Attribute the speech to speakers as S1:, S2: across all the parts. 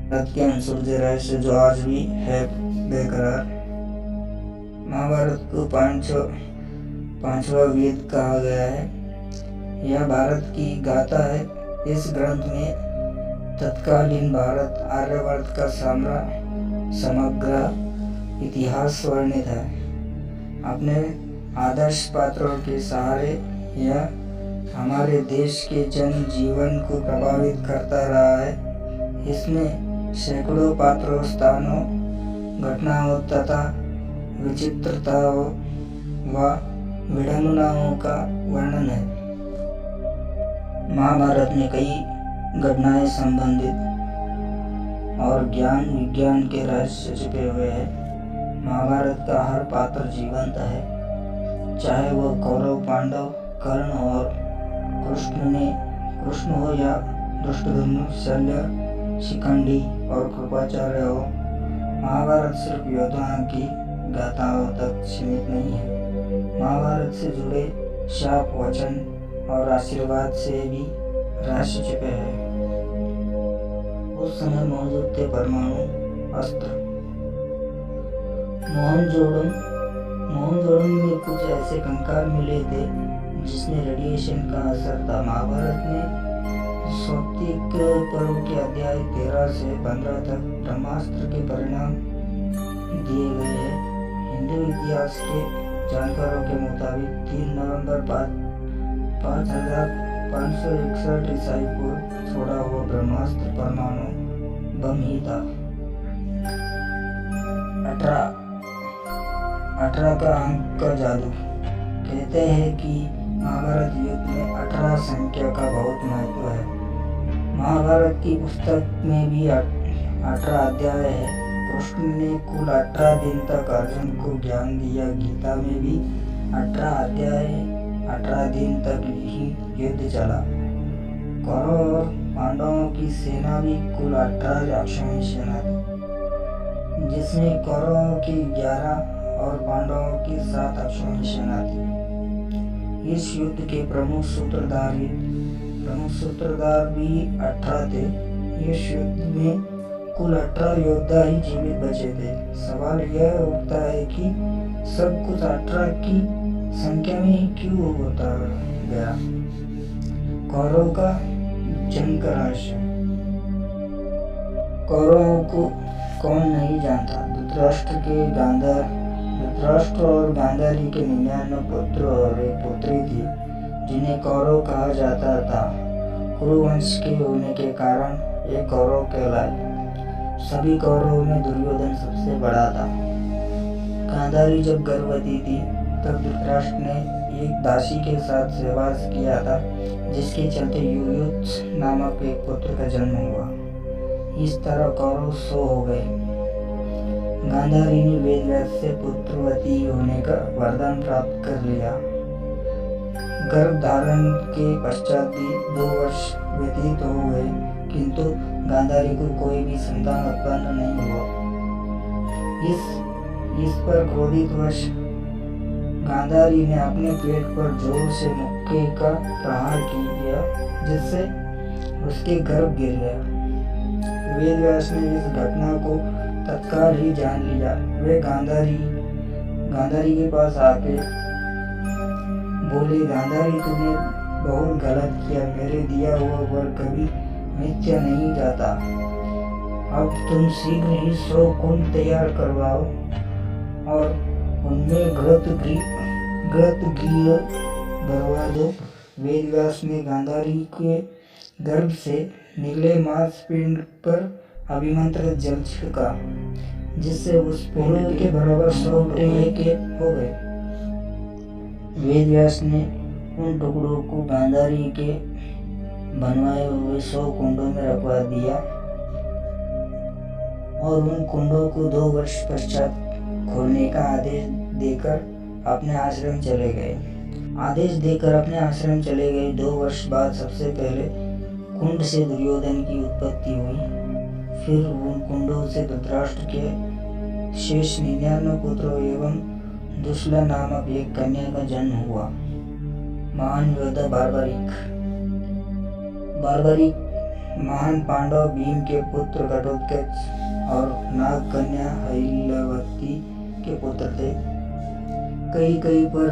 S1: भारत के अनसुलझे रहस्य जो आज भी है बेकरार। महाभारत को पांचवा वेद कहा गया है। यह भारत की गाथा है। इस ग्रंथ में तत्कालीन भारत आर्यवर्त का समग्र इतिहास वर्णित है। अपने आदर्श पात्रों के सहारे यह हमारे देश के जन जीवन को प्रभावित करता रहा है। इसमें सैकड़ों पात्रों, स्थानों, घटनाओं तथा विचित्रताओं व विडंबनाओं का वर्णन है। महाभारत में कई घटनाएं संबंधित और ज्ञान विज्ञान के रहस्य छिपे हुए हैं। महाभारत का हर पात्र जीवंत है, चाहे वह कौरव, पांडव, कर्ण और कृष्ण हो या दुष्टधनु, शल्य, शिखंडी और कृपाचार्य हो। महाभारत सिर्फ योद्धाओं की गाथाओं तक सीमित नहीं है। महाभारत से जुड़े शाप, वचन और आशीर्वाद से भी रहस्य छिपे हैं। उस समय मौजूद थे परमाणु अस्त्र। मोहनजोदड़ो में कुछ ऐसे कंकाल मिले थे जिसमें रेडिएशन का असर था। महाभारत में सौप्तिक पर्व के अध्याय 13 से 15 तक ब्रह्मास्त्र के परिणाम दिए गए हैं। हिंदू इतिहास के जानकारों के मुताबिक 3 नवंबर 5561 ईसाई पूर्व छोड़ा हुआ ब्रह्मास्त्र परमाणु बम ही था। 18 का अंक का जादू। कहते हैं कि महाभारत युद्ध में 18 संख्या का बहुत महत्व है। महाभारत की पुस्तक में भी 18 अध्याय है। कृष्ण ने कुल 18 दिन तक अर्जुन को ज्ञान दिया। गीता में भी 18 अध्याय, 18 दिन तक ही युद्ध चला। कौरव और पांडवों की सेना भी कुल 18 अक्षौहिणी सेना थी, जिसमें कौरवों की 11 और पांडवों की 7 अक्षौहिणी सेना थी। इस युद्ध के प्रमुख सूत्रधार भी 18 थे। इस युद्ध में कुल 18 योद्धा ही जीवित बचे थे। सवाल यह उठता है कि सब कुछ 18 की संख्या में क्यों होता गया। कौरवों का जंग का रहस्य। कौरवों को कौन नहीं जानता। धृतराष्ट्र और गांधारी के 99 पुत्र और एक पुत्री थी, जिन्हें कौरव कहा जाता था। कुरुवंश के होने के कारण ये कौरव कहलाए। सभी कौरवों में दुर्योधन सबसे बड़ा था। गांधारी जब गर्भवती थी तब धृतराष्ट्र ने एक दासी के साथ सहवास किया था, जिसके चलते युयुत्स नामक एक पुत्र का जन्म हुआ। इस तरह कौरव 100 हो गए। गांधारी ने वेदव्यास से पुत्रवती होने का वरदान प्राप्त कर लिया। गर्भ धारण के पश्चात भी 2 वर्ष व्यतीत हो गए, किंतु गांधारी को कोई भी संतान उत्पन्न नहीं हुआ। इस पर क्रोधितवश गांधारी ने अपने पेट पर जोर से मुक्के का प्रहार किया, जिससे उसके गर्भ गिर गया। वेदव्यास ने इस घटना को तत्काल ही जान लिया। वे गांधारी के पास आके बोले, गांधारी, तुमने बहुत गलत किया। मेरे दिया हुआ वर कभी मिथ्या नहीं जाता। अब तुम शीघ्र ही 100 कुंड तैयार करवाओ और उनमें घृत घृत भरवा दो। वेदव्यास ने गांधारी के गर्भ से निकले मांसपिंड पर अभिमंत्रित जल छिड़का, जिससे उस पिंड के बराबर 100 टुकड़े हो गए। वेदव्यास ने उन टुकड़ों को गांधारी के बनवाए हुए 100 कुंडों में रखवा दिया और उन कुंडों को 2 वर्ष पश्चात खोलने का आदेश देकर अपने आश्रम चले गए। 2 वर्ष बाद सबसे पहले कुंड से दुर्योधन की उत्पत्ति हुई। फिर उन कुंडों से धृतराष्ट्र के शेष 99 पुत्रों एवं दुश्ला नामक एक कन्या का जन्म हुआ। महान योद्धा बार्बरिक महान पांडव भीम के पुत्र घटोत्कच और नाग कन्या अहिल्यावती के पुत्र थे। कई पर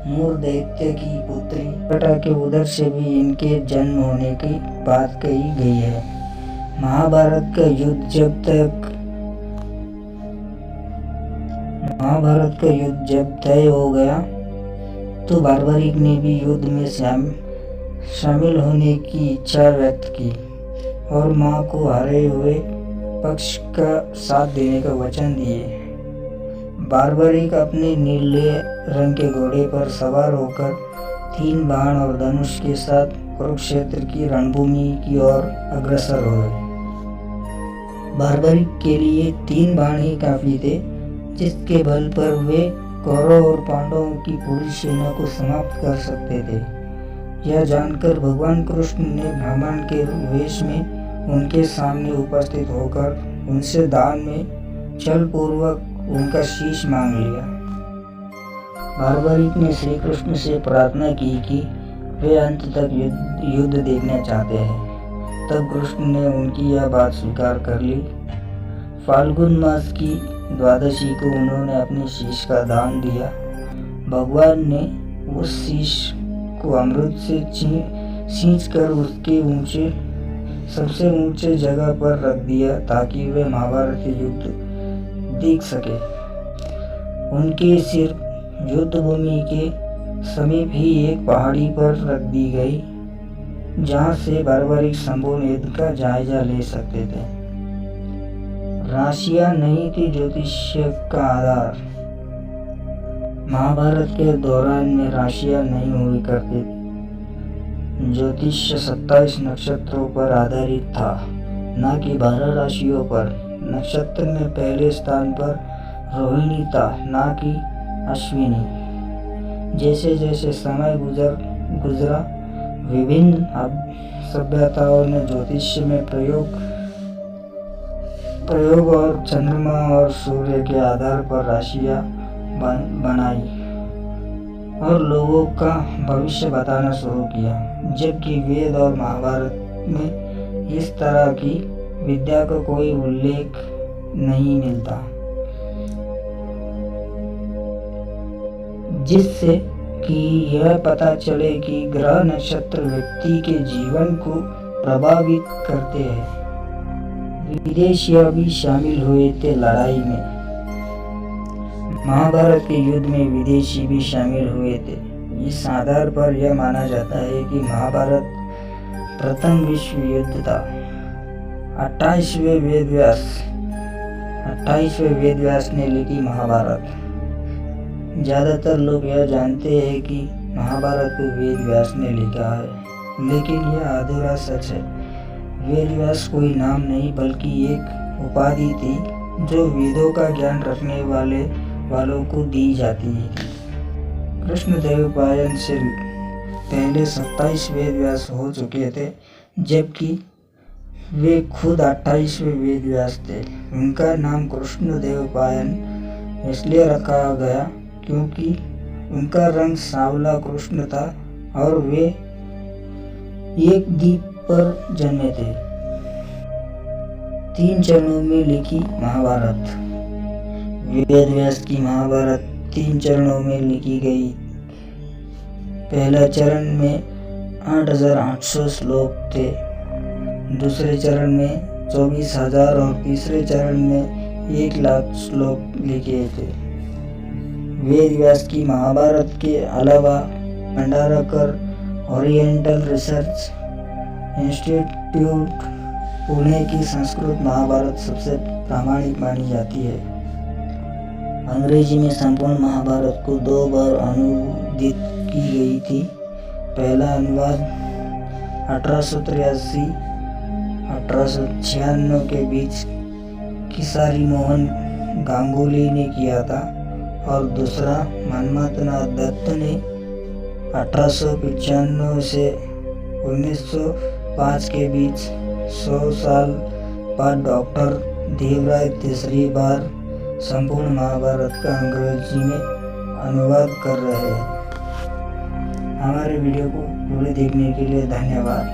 S1: मूर दैत्य की पुत्री कटा के उधर से भी इनके जन्म होने की बात कही गई है। महाभारत का युद्ध जब तय हो गया तो बार्बरिक ने भी युद्ध में शामिल होने की इच्छा व्यक्त की और मां को हारे हुए पक्ष का साथ देने का वचन दिए। बार्बरिक अपने नीले रंग के घोड़े पर सवार होकर 3 बाण और धनुष के साथ कुरुक्षेत्र की रणभूमि की ओर अग्रसर हुए। बार्बरिक के लिए 3 बाण ही काफी थे, जिसके बल पर वे कौरव और पांडवों की पूरी सेना को समाप्त कर सकते थे। यह जानकर भगवान कृष्ण ने ब्राह्मण के वेश में उनके सामने उपस्थित होकर उनसे दान में छल पूर्वक उनका शीश मांग लिया। बार्बरिक ने श्री कृष्ण से प्रार्थना की कि वे अंत तक युद्ध देखना चाहते हैं। तब कृष्ण ने उनकी यह बात स्वीकार कर ली। फाल्गुन मास की द्वादशी को उन्होंने अपने शीश का दान दिया। भगवान ने उस शीश को अमृत से छींचकर उसके सबसे ऊंचे जगह पर रख दिया ताकि वे महाभारत युद्ध देख सके। उनके सिर युद्ध भूमि के समीप ही एक पहाड़ी पर रख दी गई, जहां से बार्बरिक संपूर्ण युद्ध का जायजा ले सकते थे। राशियां नहीं थी ज्योतिष्य का आधार। महाभारत के दौरान में राशियां नहीं हुई करती थी। ज्योतिष्य 27 नक्षत्रों पर आधारित था, न कि 12 राशियों पर। नक्षत्र में पहले स्थान पर रोहिणी था, न कि अश्विनी। जैसे जैसे समय गुजरा विभिन्न सभ्यताओं ने ज्योतिष्य में प्रयोग और चंद्रमा और सूर्य के आधार पर राशियां बनाई और लोगों का भविष्य बताना शुरू किया। जबकि वेद और महाभारत में इस तरह की विद्या का कोई उल्लेख नहीं मिलता, जिससे कि यह पता चले कि ग्रह नक्षत्र व्यक्ति के जीवन को प्रभावित करते हैं। विदेशियां भी शामिल हुए थे लड़ाई में। महाभारत के युद्ध में विदेशी भी शामिल हुए थे। इस आधार पर यह माना जाता है कि महाभारत प्रथम विश्व युद्ध था। 28वें वेद व्यास ने लिखी महाभारत। ज्यादातर लोग यह जानते हैं कि महाभारत को वेद व्यास ने लिखा है, लेकिन यह अधूरा सच है। वेद व्यास कोई नाम नहीं बल्कि एक उपाधि थी जो वेदों का ज्ञान रखने वालों को दी जाती है। कृष्णदेवराय से पहले 27 वेद व्यास हो चुके थे, जबकि वे खुद 28वें वेद व्यास थे। उनका नाम कृष्णदेवराय इसलिए रखा गया क्योंकि उनका रंग सांवला कृष्ण था और वे एक द्वीप पर जन्मे थे। 3 चरणों में लिखी महाभारत। वेद व्यास की महाभारत 3 चरणों में लिखी गई। पहला चरण में 8800 श्लोक थे, दूसरे चरण में 24,000 और तीसरे चरण में 1,00,000 श्लोक लिखे थे। वेद व्यास की महाभारत के अलावा Bhandarkar oriental research institute Pune की संस्कृत महाभारत सबसे प्रामाणिक मानी जाती है। अंग्रेजी में संपूर्ण महाभारत को 2 बार अनुदित की गई थी। पहला अनुवाद 1883-1896 के बीच किसारी मोहन गांगुली ने किया था और दूसरा मन्मथनाथ दत्त ने 1895 से 1905 के बीच 100 साल बाद डॉक्टर देवराय तीसरी बार संपूर्ण महाभारत का अंग्रेजी में अनुवाद कर रहे हैं। हमारे वीडियो को पूरे देखने के लिए धन्यवाद।